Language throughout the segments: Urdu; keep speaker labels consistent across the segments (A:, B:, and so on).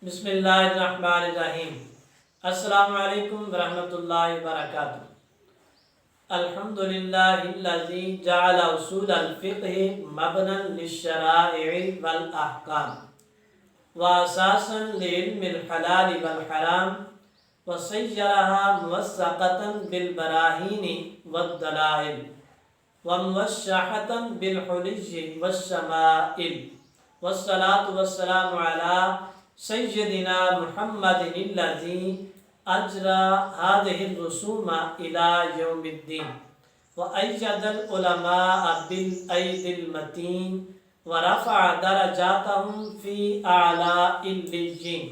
A: بسم اللہ الرحمن الرحیم۔ السلام علیکم ورحمۃ اللہ وبرکاتہ۔ الحمدللہ الذی جعل اصول الفقہ مبنا للشرائع والاحکام واساسا لعلم الحلال والحرام وسیرها موثقة بالبراہین والدلائل وموشحة بالحجج والشمائل والصلاة والسلام علی سیدنا محمد الذی اجرى هذه الرسوم الى یوم الدین وأيد العلماء بالأيد المتين ورفع درجاتهم في أعلى العليين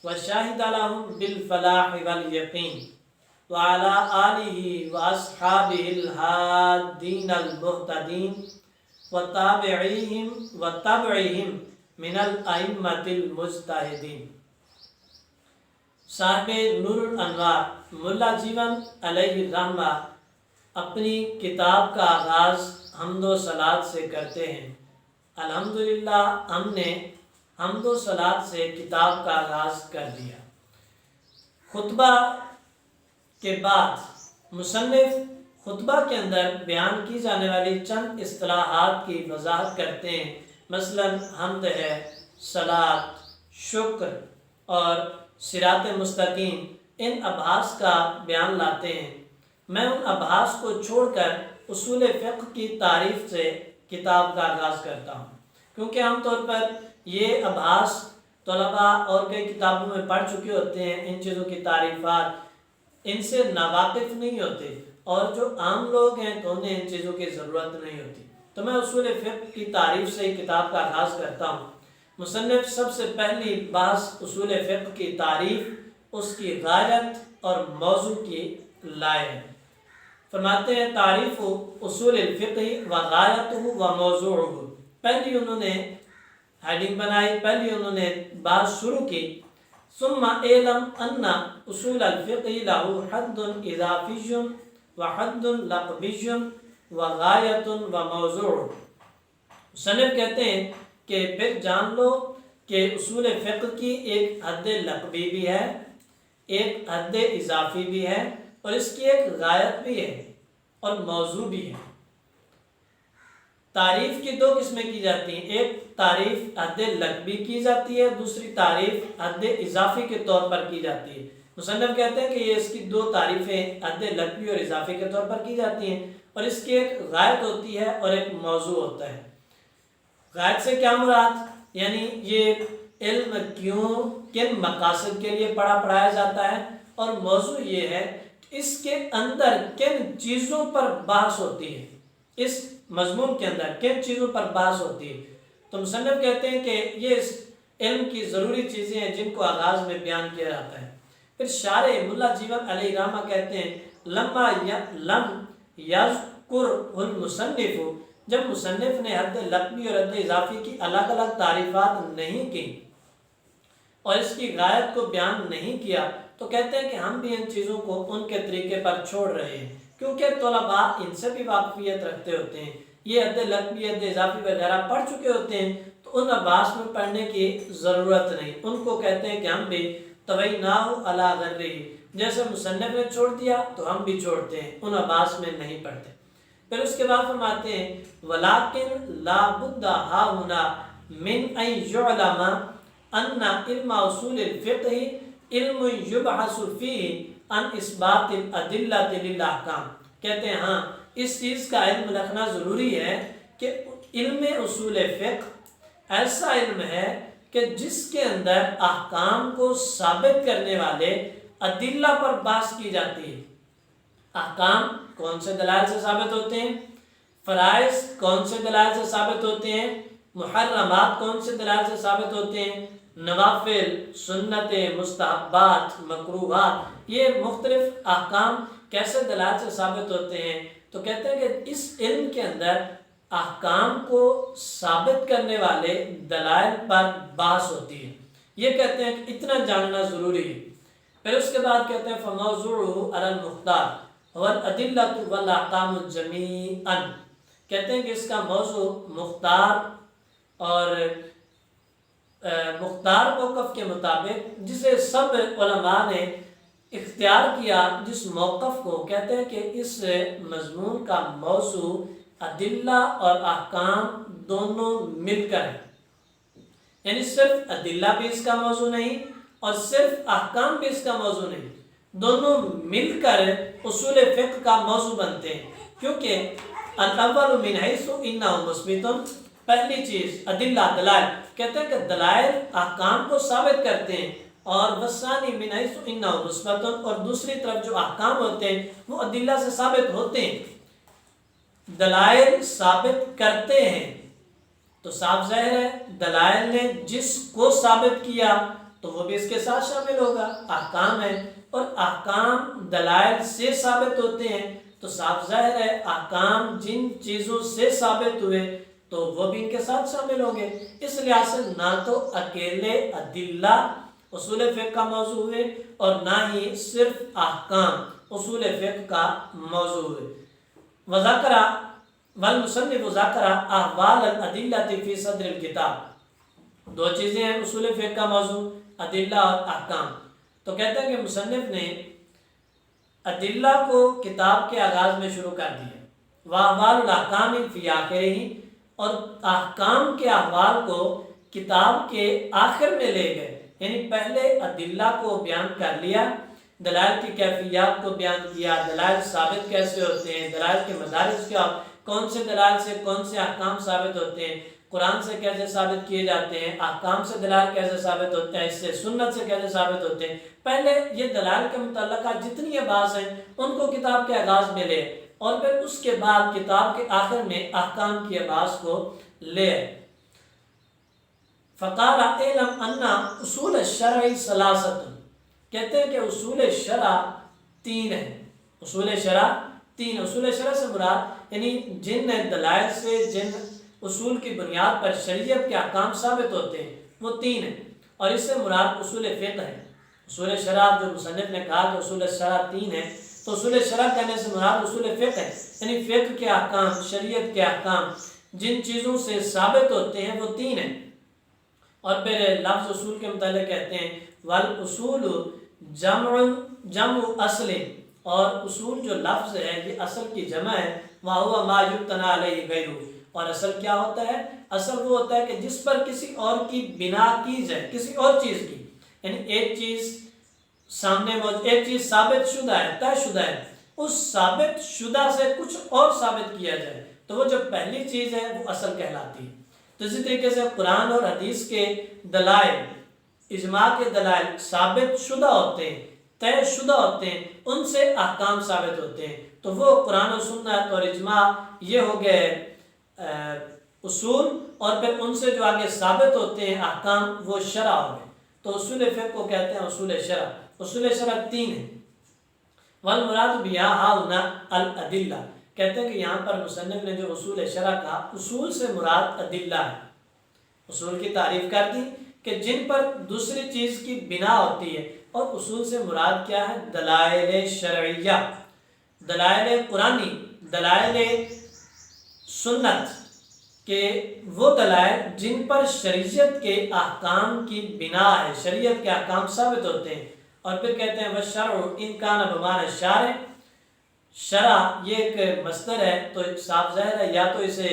A: وشهد لهم بالفلاح واليقين وعلى آله وأصحابه الهادين المهتدين وتابعيهم من الائمۃ المجتہدین۔ صاحب نور الانوار ملا جیون علیہ الرحمہ اپنی کتاب کا آغاز حمد و صلات سے کرتے ہیں۔ الحمدللہ ہم نے حمد و صلات سے کتاب کا آغاز کر دیا۔ خطبہ کے بعد مصنف خطبہ کے اندر بیان کی جانے والی چند اصطلاحات کی وضاحت کرتے ہیں، مثلا حمد ہے، صلاۃ، شکر اور صراط مستقیم، ان ابحاث کا بیان لاتے ہیں۔ میں ان ابحاث کو چھوڑ کر اصول فقہ کی تعریف سے کتاب کا آغاز کرتا ہوں، کیونکہ عام طور پر یہ ابحاث طلباء اور کئی کتابوں میں پڑھ چکے ہوتے ہیں، ان چیزوں کی تعریفات ان سے ناواقف نہیں ہوتے، اور جو عام لوگ ہیں تو انہیں ان چیزوں کی ضرورت نہیں ہوتی۔ تو میں اصول فقہ کی تعریف سے کتاب کا آغاز کرتا ہوں۔ مصنف سب سے پہلی بحث اصول فقہ کی تعریف، اس کی غایت اور موضوع کی لائے ہیں۔ فرماتے ہیں تعریف اصول الفقہ و غایتہ و موضوعہ۔ پہلی انہوں نے ہیڈنگ بنائی، پہلی انہوں نے بات شروع کی، ثم اعلم ان اصول الفقہ لہ حد اضافی و حد لقبی و غایت و موضوع۔ مصنف کہتے ہیں کہ پھر جان لو کہ اصول فقہ کی ایک حد لقبی بھی ہے، ایک حد اضافی بھی ہے، اور اس کی ایک غایت بھی ہے اور موضوع بھی ہے۔ تعریف کی دو قسمیں کی جاتی ہیں، ایک تعریف حد لقبی کی جاتی ہے، دوسری تعریف حد اضافی کے طور پر کی جاتی ہے۔ مصنف کہتے ہیں کہ یہ اس کی دو تعریفیں حد لقبی اور اضافی کے طور پر کی جاتی ہیں، اور اس کی ایک غایت ہوتی ہے اور ایک موضوع ہوتا ہے۔ غایت سے کیا مراد، یعنی یہ علم کیوں کن مقاصد کے لیے پڑھایا جاتا ہے، اور موضوع یہ ہے کہ اس کے اندر کن چیزوں پر بحث ہوتی ہے، اس مضمون کے اندر کن چیزوں پر بحث ہوتی ہے۔ تو مصنف کہتے ہیں کہ یہ اس علم کی ضروری چیزیں ہیں جن کو آغاز میں بیان کیا جاتا ہے۔ پھر شارح ملا جیون علیہ الرحمہ کہتے ہیں لم یذکر المصنف، جب مصنف نے حد لقبی اور حد اضافی کی الگ الگ تعریفات نہیں کی اور اس کی غایت کو بیان نہیں کیا، تو کہتے ہیں کہ ہم بھی ان چیزوں کو ان کے طریقے پر چھوڑ رہے ہیں، کیونکہ طلباء ان سے بھی واقفیت رکھتے ہوتے ہیں، یہ حد لقبی حد اضافی وغیرہ پڑھ چکے ہوتے ہیں، تو ان ابحاث میں پڑھنے کی ضرورت نہیں۔ ان کو کہتے ہیں کہ ہم بھی طویناہ علی غرہ، جیسے مصنف نے چھوڑ دیا تو ہم بھی چھوڑتے ہیں، ان ابحاث میں نہیں پڑھتے۔ پھر اس کے بعد فرماتے ہیں وَلَٰكِن لَا بُدَّ هَٰهُنَا مِنْ أَنْ يُعْلَمَ أَنَّ عِلْمَ أُصُولِ الْفِقْهِ عِلْمٌ يُبْحَثُ فِيهِ عَنْ إِثْبَاتِ الْأَدِلَّةِ لِلْأَحْكَامِ۔ کہتے ہیں ہاں اس چیز کا علم رکھنا ضروری ہے کہ علم اصول فقہ ایسا علم ہے کہ جس کے اندر احکام کو ثابت کرنے والے ادلہ پر بحث کی جاتی ہے۔ احکام کون سے دلائل سے ثابت ہوتے ہیں، فرائض کون سے دلائل سے ثابت ہوتے ہیں، محرمات کون سے دلائل سے ثابت ہوتے ہیں، نوافل، سنتیں، مستحبات، مکروہات، یہ مختلف احکام کیسے دلائل سے ثابت ہوتے ہیں۔ تو کہتے ہیں کہ اس علم کے اندر احکام کو ثابت کرنے والے دلائل پر بحث ہوتی ہے، یہ کہتے ہیں کہ اتنا جاننا ضروری ہے۔ پھر اس کے بعد کہتے ہیں فَمَوْضُوعُهُ عَلَى الْمُخْتَارِ وَالْأَدِلَّةُ وَالْأَحْكَامُ جَمِيعًا۔ کہتے ہیں کہ اس کا موضوع مختار اور مختار موقف کے مطابق جسے سب علماء نے اختیار کیا، جس موقف کو کہتے ہیں کہ اس مضمون کا موضوع ادلہ اور احکام دونوں مل کر ہے، یعنی صرف ادلہ بھی اس کا موضوع نہیں اور صرف احکام بھی اس کا موضوع نہیں، دونوں مل کر اصول فقہ کا موضوع بنتے ہیں، کیونکہ الاول من حیث انہ مثبت، پہلی چیز ادلہ دلائل، کہتے ہیں کہ دلائل احکام کو ثابت کرتے ہیں، اور والثانی من حیث انہ مثبت، اور دوسری طرف جو احکام ہوتے ہیں وہ ادلہ سے ثابت ہوتے ہیں، دلائل ثابت کرتے ہیں، تو صاف ظاہر ہے دلائل نے جس کو ثابت کیا تو وہ بھی اس کے ساتھ شامل ہوگا، احکام ہے، اور احکام دلائل سے ثابت ہوتے ہیں، تو صاف ظاہر ہے احکام جن چیزوں سے ثابت ہوئے تو وہ بھی ان کے ساتھ شامل ہوں گے۔ اس لحاظ سے نہ تو اکیلے ادلہ اصول فقہ کا موضوع ہوئے اور نہ ہی صرف احکام اصول فقہ کا موضوع ہوئے۔ وذکر والمصنف ذکر احوال الادلہ فی صدر الکتاب، دو چیزیں ہیں اصول فقہ کا موضوع، ادلہ اور احکام، تو کہتے ہیں کہ مصنف نے ادلہ کو کتاب کے آغاز میں شروع کر دیا، واحوال الاحکام فی آخرہ، اور احکام کے احوال کو کتاب کے آخر میں لے گئے، یعنی پہلے ادلہ کو بیان کر لیا، دلائل کی کیفیات کو بیان کیا، دلائل ثابت کیسے ہوتے ہیں، دلائل کے مدارج کیا، کون سے دلائل سے کون سے احکام ثابت ہوتے ہیں، قرآن سے کیسے ثابت کیے جاتے ہیں، احکام سے دلائل کیسے ثابت ہوتے ہیں، اس سے سنت سے کیسے ثابت ہوتے ہیں، پہلے یہ دلائل کے متعلقہ جتنی ابحاث ہیں ان کو کتاب کے آغاز میں لے، اور پھر اس کے بعد کتاب کے آخر میں احکام کی ابحاث کو لے۔ فقال اعلم ان اصول الشرع ثلاثۃ، کہتے ہیں کہ اصول شرع تین ہیں، اصول شرع تین، اصول شرع سے مراد یعنی جن دلائل سے جن اصول کی بنیاد پر شریعت کے احکام ثابت ہوتے ہیں وہ تین ہیں، اور اس سے مراد اصول فقہ ہے۔ اصول شرع جو مصنف نے کہا کہ اصول شرع تین ہیں، تو اصول شرع کہنے سے مراد اصول فقہ ہے، یعنی فقہ کے احکام، شریعت کے احکام جن چیزوں سے ثابت ہوتے ہیں وہ تین ہیں۔ اور پھر لفظ اصول کے متعلق کہتے ہیں والاصول جمع اصل، اور اصول جو لفظ ہے یہ اصل کی جمع ہے، وَهُوَ مَا يُبْتَنَى عَلَيْهِ غَيْرُهُ، اور اصل کیا ہوتا ہے؟ اصل وہ ہوتا ہے کہ جس پر کسی اور کی بنا کی جائے، کسی اور چیز کی، یعنی ایک چیز سامنے موجود، ایک چیز ثابت شدہ ہے، طے شدہ ہے، اس ثابت شدہ سے کچھ اور ثابت کیا جائے تو وہ جو پہلی چیز ہے وہ اصل کہلاتی ہے۔ تو اسی طریقے سے قرآن اور حدیث کے دلائل، اجماع کے دلائل ثابت شدہ ہوتے ہیں، طے شدہ ہوتے ہیں، ان سے احکام ثابت ہوتے ہیں، تو وہ قرآن و سنت اور اجماع یہ ہو گئے اصول، اور پھر ان سے جو آگے ثابت ہوتے ہیں احکام وہ شرع ہو گئے، تو اصول فقہ کو کہتے ہیں اصول شرع۔ اصول شرع تین ہیں۔ والمراد بها هنا الادلہ، کہتے ہیں کہ یہاں پر مصنف نے جو اصول شرع کہا، اصول سے مراد ادلہ ہے، اصول کی تعریف کر دی کہ جن پر دوسری چیز کی بنا ہوتی ہے، اور اصول سے مراد کیا ہے؟ دلائل شرعیہ، دلائل قرآنی، دلائل سنت کہ وہ دلائل جن پر شریعت کے احکام کی بنا ہے، شریعت کے احکام ثابت ہوتے ہیں۔ اور پھر کہتے ہیں والشرع ان کان بمعنی الشارع، شرع یہ ایک مصدر ہے تو صاف ظاہر ہے یا تو اسے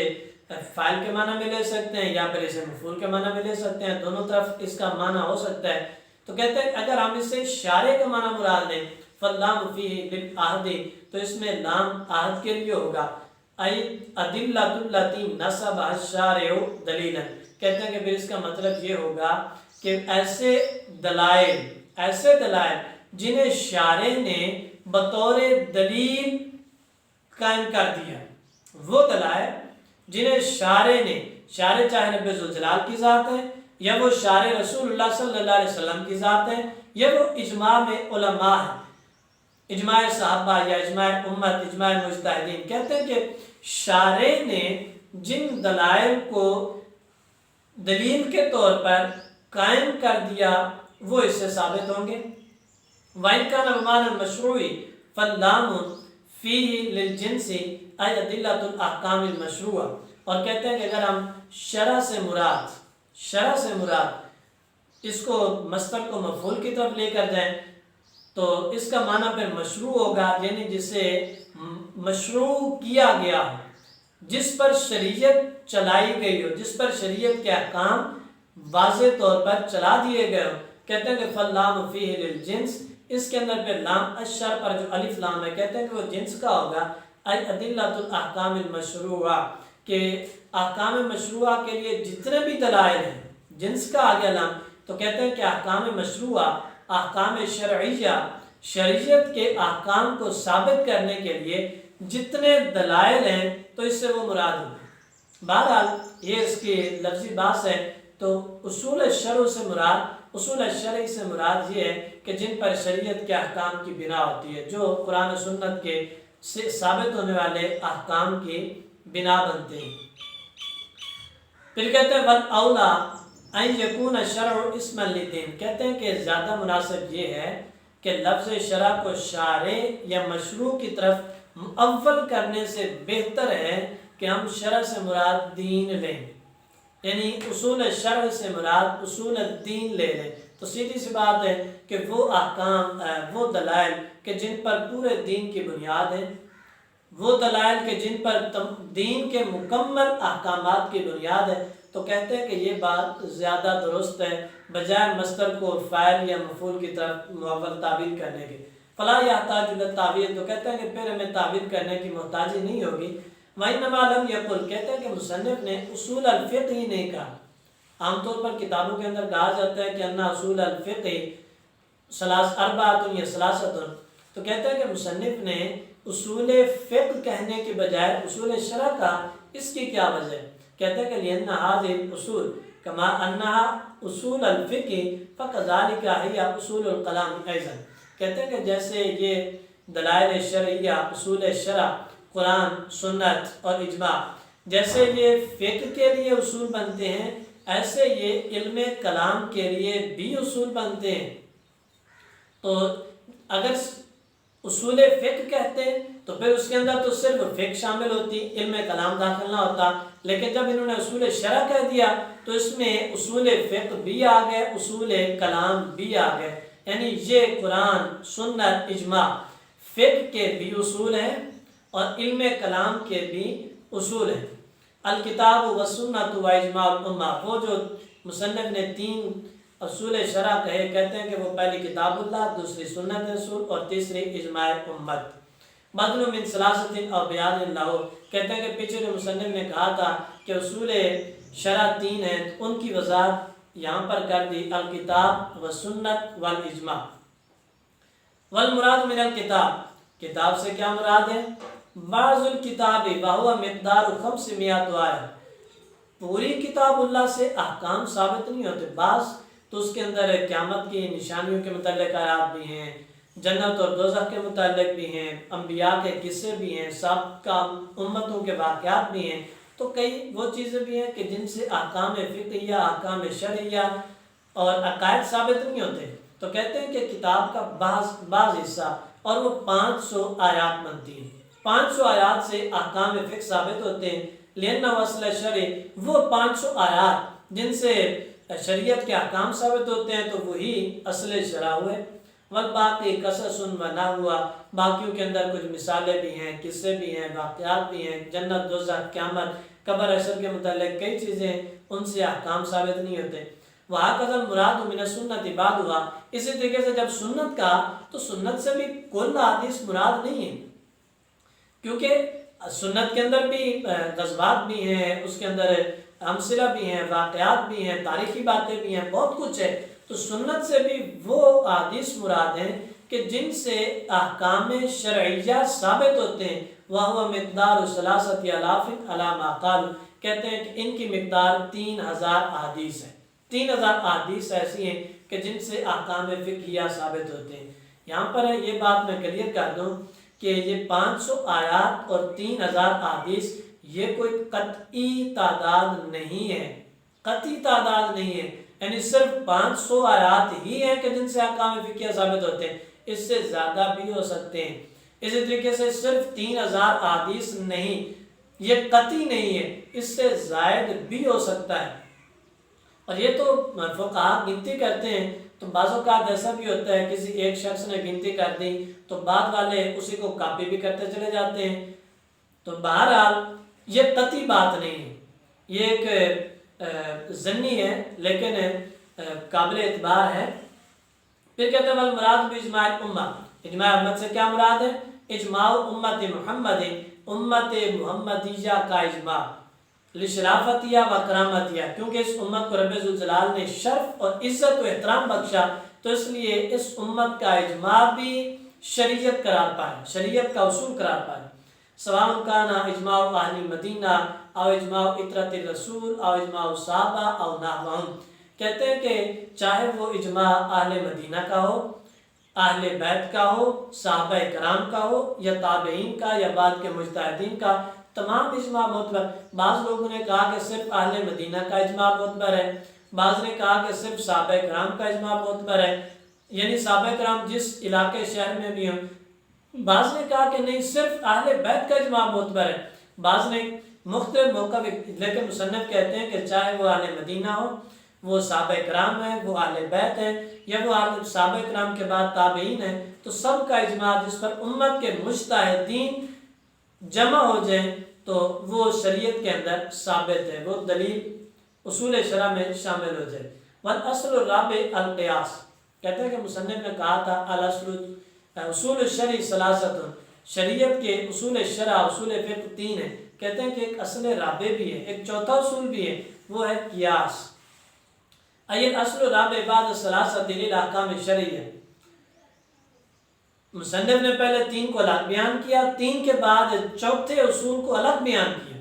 A: فاعل کے معنی میں لے سکتے ہیں یا پھر اسے مفعول کے معنی میں لے سکتے ہیں، دونوں طرف اس کا معنی ہو سکتا ہے۔ تو کہتے ہیں اگر ہم اسے شارع کا معنی مراد لیں فاللام فیہ للعہد، تو اس میں لام عہد کے لیے ہوگا، ای ادلۃ التی نصب الشارع دلیلا، کہتے ہیں کہ پھر اس کا مطلب یہ ہوگا کہ ایسے دلائل جنہیں شارع نے بطور دلیل قائم کر دیا، وہ دلائل جنہیں شارع چاہے رب ذوالجلال کی ذات ہے، یا وہ شارع رسول اللہ صلی اللہ علیہ وسلم کی ذات ہے، یا وہ اجماع میں علماء ہے، اجماع صحابہ یا اجماع امت، اجماع مجتہدین، کہتے ہیں کہ شارع نے جن دلائل کو دلیل کے طور پر قائم کر دیا وہ اس سے ثابت ہوں گے۔ وَإِنْ كَانَ بِمَعْنَى الْمَشْرُوعِ فَاللَّامُ فِيهِ لِلْجِنْسِ أَيْ أَدِلَّةُ الْأَحْكَامِ الْمَشْرُوعَةِ، اور کہتے ہیں کہ اگر ہم شرع سے مراد اس کو مصدر کو مفعول کی طرف لے کر جائیں تو اس کا معنی پھر مشروع ہوگا، یعنی جسے مشروع کیا گیا ہو، جس پر شریعت چلائی گئی ہو، جس پر شریعت کے احکام واضح طور پر چلا دیے گئے ہو۔ کہتے ہیں کہ فاللام فیہ للجنس، اس کے اندر پھر لام الشر پر جو الف لام ہے کہتے ہیں کہ وہ جنس کا ہوگا، ای ادلۃ الاحکام المشروعہ، کہ احکام مشروعہ کے لیے جتنے بھی دلائل ہیں، جنس کا آگے لام، تو کہتے ہیں کہ احکام مشروعہ، احکام شرعیہ، شریعت کے احکام کو ثابت کرنے کے لیے جتنے دلائل ہیں تو اس سے وہ مراد ہوگی۔ بہرحال یہ اس کی لفظی بات ہے، تو اصول الشرع سے مراد، اصول الشرع سے مراد یہ ہے کہ جن پر شریعت کے احکام کی بنا ہوتی ہے، جو قرآن و سنت کے سے ثابت ہونے والے احکام کی بنا بنتے ہیں۔ پھر کہتے ہیں والاولیٰ ان یکون الشرع اسما للدین، کہتے ہیں کہ زیادہ مناسب یہ ہے کہ لفظ شرع کو شارع یا مشروع کی طرف مؤول کرنے سے بہتر ہے کہ ہم شرع سے مراد دین لیں، یعنی اصول الشرع سے مراد اصول الدین لے لیں۔ تو سیدھی سی بات ہے کہ وہ احکام، وہ دلائل کہ جن پر پورے دین کی بنیاد ہے، وہ دلائل کہ جن پر دین کے مکمل احکامات کی بنیاد ہے، تو کہتے ہیں کہ یہ بات زیادہ درست ہے بجائے مصدر کو فاعل یا مفعول کی طرف مؤول تعبیر کرنے کے۔ فلا یحتاج الی التعبیر، تو کہتے ہیں کہ پھر ہمیں تعبیر کرنے کی محتاجی نہیں ہوگی۔ وَإِنَّمَا لَمْ يَقُلْ، کہتے ہیں کہ مصنف نے اصول الفقہ ہی نہیں کہا۔ عام طور پر کتابوں کے اندر کہا جاتا ہے کہ انا اصول الفقہ اربعۃ یا ثلاثۃ، تو کہتے ہیں کہ مصنف نے اصول فقہ کہنے کے بجائے اصول شرع کا، اس کی کیا وجہ ہے؟ کہتے ہیں کہ لأن هذه الأصول كما أنها اصول الفقہ فكذلك هي اصول الکلام أيضا، کہتے ہیں کہ جیسے یہ دلائل شرعیہ، اصول شرع، قرآن، سنت اور اجماع، جیسے یہ فقہ کے لیے اصول بنتے ہیں، ایسے یہ علم کلام کے لیے بھی اصول بنتے ہیں۔ تو اگر اصول فقہ کہتے ہیں تو پھر اس کے اندر تو صرف فقہ شامل ہوتی، علم کلام داخل نہ ہوتا، لیکن جب انہوں نے اصول شرع کہہ دیا تو اس میں اصول فقہ بھی آ گئے، اصول کلام بھی آ گئے، یعنی یہ قرآن، سنت، اجماع فقہ کے بھی اصول ہیں اور علم کلام کے بھی اصول ہیں۔ الکتاب و سنت و اجماع الامہ، وہ جو مصنف نے تین اصول شرع کہے، کہتے ہیں کہ وہ پہلی کتاب اللہ، دوسری سنت رسول اور تیسری اجماع امت۔ بدل من ثلاثۃ اور بیان لہ، کہتے ہیں کہ پیچھے جو مصنف نے کہا تھا کہ اصول شرع تین ہیں، تو ان کی وضاحت یہاں پر کر دی، الکتاب و سنت والاجماع۔ والمراد من الکتاب، کتاب سے کیا مراد ہے؟ بعض الکتاب وہو مقدار 500 آیہ، پوری کتاب اللہ سے احکام ثابت نہیں ہوتے، بعض تو اس کے اندر قیامت کی نشانیوں کے متعلق آیات بھی ہیں، جنت اور دوزخ کے متعلق بھی ہیں، انبیاء کے قصے بھی ہیں، سابقہ امتوں کے واقعات بھی ہیں، تو کئی وہ چیزیں بھی ہیں کہ جن سے احکام فقہیہ، احکام شرعیہ اور عقائد ثابت نہیں ہوتے۔ تو کہتے ہیں کہ کتاب کا بعض حصہ، اور وہ 500 آیات بنتی ہیں، 500 آیات سے احکام فقہ ثابت ہوتے ہیں، لأن وصل شرع، وہ 500 آیات جن سے شریعت کے احکام ثابت ہوتے ہیں تو وہی اصل شرع ہوئے۔ والباقی قصص و نحو، باقیوں کے اندر کچھ مثالیں بھی ہیں، قصے بھی ہیں، واقعات بھی ہیں، جنت، دوزخ، قیامت، قبر حشر کے متعلق کئی چیزیں، ان سے احکام ثابت نہیں ہوتے۔ وَهَكَذَا الْمُرَادُ مِنَ السُّنَّةِ بَعْضُهَا، اسی طریقے سے جب سنت کا، تو سنت سے بھی کل حدیث مراد نہیں ہے، کیونکہ سنت کے اندر بھی غزوات بھی ہیں، اس کے اندر امثلہ بھی ہیں، واقعات بھی ہیں، تاریخی باتیں بھی ہیں، بہت کچھ ہے۔ تو سنت سے بھی وہ احادیث مراد ہیں کہ جن سے احکام شرعیہ ثابت ہوتے ہیں، وَهُوَ مِقْدَارُ 3,000 عَلَىٰ مَا قَالُوا، کہتے ہیں کہ ان کی مقدار 3,000 احادیث ہے، 3,000 احادیث ایسی ہیں کہ جن سے احکام فقہیہ ثابت ہوتے ہیں۔ یہاں پر یہ بات میں کلیئر کر دوں کہ یہ 500 آیات اور 3,000 احادیث یہ کوئی قطعی تعداد نہیں ہے، قطعی تعداد نہیں ہے، یعنی صرف 500 آیات ہی ہیں کہ جن سے احکام فقہیہ ثابت ہوتے ہیں، اس سے زیادہ بھی ہو سکتے ہیں۔ اسی طریقے سے صرف 3,000 احادیث نہیں، یہ قطعی نہیں ہے، اس سے زائد بھی ہو سکتا ہے۔ اور یہ تو فقہا گنتی کرتے ہیں، تو بعض اوقات ایسا بھی ہوتا ہے کسی ایک شخص نے گنتی کر دی تو بعد والے اسی کو کاپی بھی کرتے چلے جاتے ہیں۔ تو بہرحال یہ قطعی بات نہیں ہے، یہ ایک ضنی ہے لیکن قابل اعتبار ہے۔ پھر کہتے ہیں والمراد باجماع الامہ، اجماع امت سے کیا مراد ہے؟ اجماع امت محمد، امت محمدیہ کا اجماع، لشرافتیہ و کرامتیہ، کیونکہ اس امت کو رب ذوالجلال نے شرف اور عزت و احترام بخشا تو اس لیے اس امت کا اجماع بھی شریعت قرار پائے، شریعت کا اصول قرار پائے۔ سواء کان اجماع اہل مدینہ او اجماع اطرت الرسول او اجماع صحابہ او نحوہم، کہتے ہیں کہ چاہے وہ اجماع اہل مدینہ کا ہو، اہل بیت کا ہو، صحابہ کرام کا ہو، یا تابعین کا، یا بعد کے مجتہدین کا، تمام اجماع معتبر۔ بعض لوگوں نے کہا کہ صرف اہل مدینہ کا اجماع معتبر ہے، بعض نے کہا کہ صرف صحابہ کرام کا اجماع معتبر ہے، یعنی صحابہ کرام جس علاقے شہر میں بھی ہوں۔ بعض نے کہا کہ نہیں، صرف اہل بیت کا اجماع معتبر ہے۔ بعض نے مختلف موقع، لیکن مصنف کہتے ہیں کہ چاہے وہ اہل مدینہ ہو، وہ صحابہ کرام ہیں، وہ اہل بیت ہیں، یا وہ صحابہ کرام کے بعد تابعین ہیں، تو سب کا اجماع جس پر امت کے مجتہدین جمع ہو جائیں تو وہ شریعت کے اندر ثابت ہے، وہ دلیل اصول شرع میں شامل ہو جائے۔ والاصل الرابع القیاس، کہتے ہیں کہ مصنف نے کہا تھا اصول الشرع ثلاثۃ، شریعت کے اصول شرع، اصول فقہ تین ہیں، کہتے ہیں کہ ایک اصل رابع بھی ہے، ایک چوتھا اصول بھی ہے، وہ ہے قیاس۔ الاصل الرابع بعد الثلاثۃ للاحکام الشرعیہ، مصنف نے پہلے تین کو الگ بیان کیا، تین کے بعد چوتھے اصول کو الگ بیان کیا،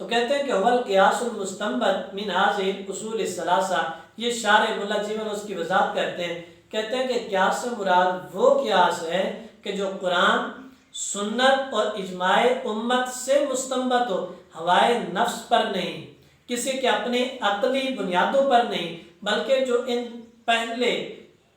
A: تو کہتے ہیں کہ هو القیاس المستنبط من هذه الاصول الثلاثہ، یہ شارح ملا جیون اس کی وضاحت کرتے ہیں، کہتے ہیں کہ قیاس سے مراد وہ قیاس ہے کہ جو قرآن، سنت اور اجماع امت سے مستنبط ہو، ہوائے نفس پر نہیں، کسی کے اپنے عقلی بنیادوں پر نہیں، بلکہ جو ان پہلے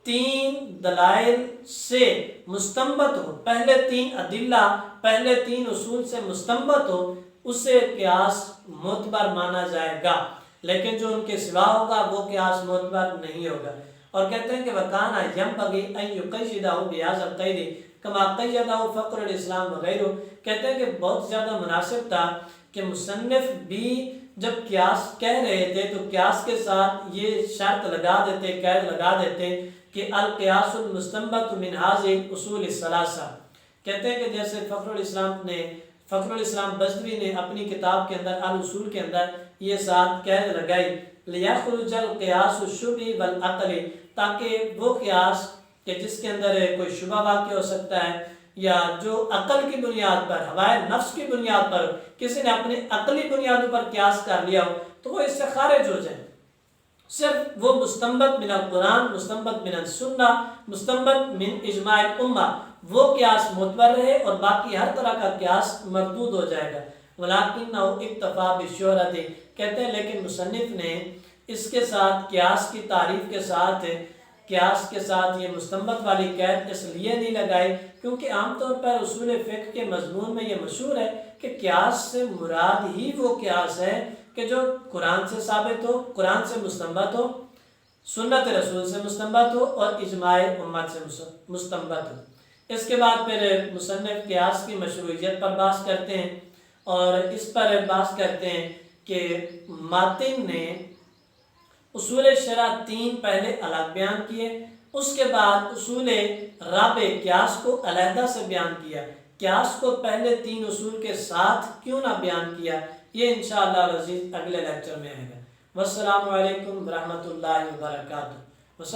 A: تین دلائل سے مستنبط ہو، پہلے تین ادلہ، پہلے تین اصول سے مستنبط ہو، اسے قیاس معتبر مانا جائے گا، لیکن جو ان کے سوا ہوگا وہ قیاس معتبر نہیں ہوگا۔ اور کہتے ہیں کہ وَكَانَ يَنبَغِي أَن يُقَيِّدَهُ بِهَذَا الْقَيْدِ كَمَا قَيَّدَهُ فَخْرُ الْإِسْلَامُ وغیرہ، کہتے ہیں کہ بہت زیادہ مناسب تھا کہ مصنف بھی جب قیاس کہہ رہے تھے تو قیاس کے ساتھ یہ شرط لگا دیتے، قید لگا دیتے کہ القیاس المستنبط من هذه الاصول الثلاثہ، کہتے ہیں کہ جیسے فخر الاسلام بزدوی نے اپنی کتاب کے اندر الاصول کے اندر یہ ساتھ قید لگائی، لیخرج القیاس الشبہ والعقل، تاکہ وہ قیاس کہ جس کے اندر کوئی شبہ واقع ہو سکتا ہے یا جو عقل کی بنیاد پر، ہوائے نفس کی بنیاد پر، کسی نے اپنی عقلی بنیادوں پر قیاس کر لیا ہو تو وہ اس سے خارج ہو جائے۔ صرف وہ مستنبط من القرآن، مستنبط من السنہ، مستنبط من اجماع الامہ، وہ قیاس معتبر رہے اور باقی ہر طرح کا قیاس مردود ہو جائے گا۔ وَلَكِنَّهُ اِكْتَفَى بِالشُّهْرَةِ، کہتے ہیں لیکن مصنف نے اس کے ساتھ قیاس کی تعریف کے ساتھ، قیاس کے ساتھ یہ مستنبط والی قید اس لیے نہیں لگائی کیونکہ عام طور پر اصول فقہ کے مضمون میں یہ مشہور ہے کہ قیاس سے مراد ہی وہ قیاس ہے کہ جو قرآن سے ثابت ہو، قرآن سے مستنبط ہو، سنت رسول سے مستنبط ہو اور اجماع امت سے مستنبط ہو۔ اس کے بعد پھر مصنف قیاس کی مشروعیت پر بحث کرتے ہیں اور اس پر بحث کرتے ہیں کہ ماتن نے اصول شرع تین پہلے الگ بیان کیے، اس کے بعد اصول رابع قیاس کو علیحدہ سے بیان کیا، قیاس کو پہلے تین اصول کے ساتھ کیوں نہ بیان کیا، یہ انشاءاللہ العزیز اگلے لیکچر میں آئے گا۔ والسلام علیکم ورحمۃ اللہ وبرکاتہ۔